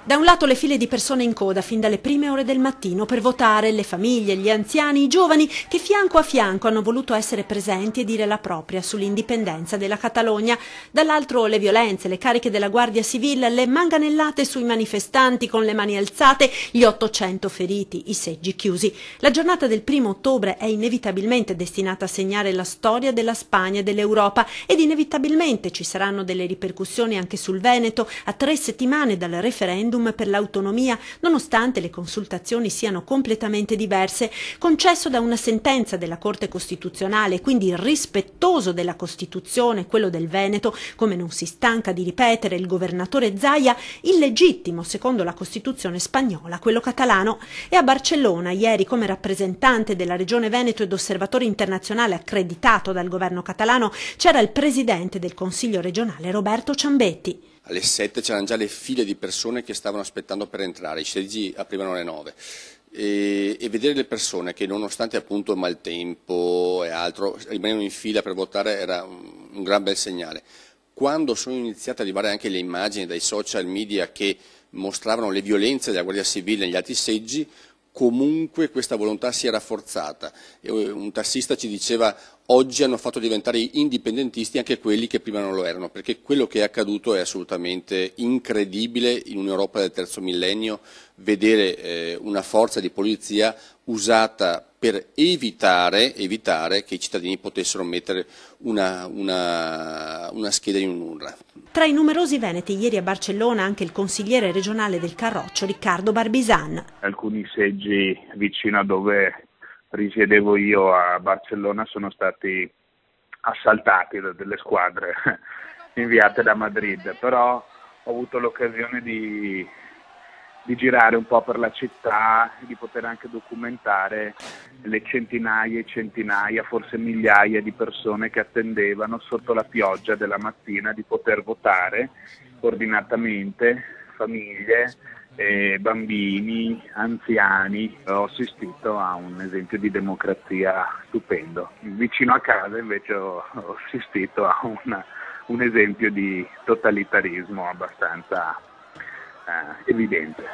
Da un lato le file di persone in coda fin dalle prime ore del mattino per votare, le famiglie, gli anziani, i giovani che fianco a fianco hanno voluto essere presenti e dire la propria sull'indipendenza della Catalogna. Dall'altro le violenze, le cariche della Guardia Civile, le manganellate sui manifestanti con le mani alzate, gli 800 feriti, i seggi chiusi. La giornata del 1° ottobre è inevitabilmente destinata a segnare la storia della Spagna e dell'Europa ed inevitabilmente ci saranno delle ripercussioni anche sul Veneto a 3 settimane dal referendum per l'autonomia, nonostante le consultazioni siano completamente diverse, concesso da una sentenza della Corte Costituzionale, quindi rispettoso della Costituzione, quello del Veneto, come non si stanca di ripetere il governatore Zaia, illegittimo secondo la Costituzione spagnola, quello catalano. E a Barcellona, ieri, come rappresentante della Regione Veneto ed osservatore internazionale accreditato dal governo catalano, c'era il presidente del Consiglio regionale Roberto Ciambetti. Alle 7 c'erano già le file di persone che stavano aspettando per entrare, i seggi aprivano alle 9 e vedere le persone che nonostante appunto il maltempo e altro rimanevano in fila per votare era un gran bel segnale. Quando sono iniziate ad arrivare anche le immagini dai social media che mostravano le violenze della Guardia Civile negli altri seggi, comunque questa volontà si è rafforzata. Un tassista ci diceva: oggi hanno fatto diventare indipendentisti anche quelli che prima non lo erano, perché quello che è accaduto è assolutamente incredibile in un'Europa del terzo millennio, vedere una forza di polizia usata per evitare che i cittadini potessero mettere una scheda in un'urna. Tra i numerosi veneti ieri a Barcellona anche il consigliere regionale del Carroccio, Riccardo Barbisan. Alcuni seggi vicino a dove risiedevo io a Barcellona sono stati assaltati da delle squadre inviate da Madrid, però ho avuto l'occasione di girare un po' per la città e di poter anche documentare le centinaia e centinaia, forse migliaia di persone che attendevano sotto la pioggia della mattina di poter votare ordinatamente, famiglie, bambini, anziani. Ho assistito a un esempio di democrazia stupendo. Vicino a casa invece ho assistito a un esempio di totalitarismo abbastanza evidente.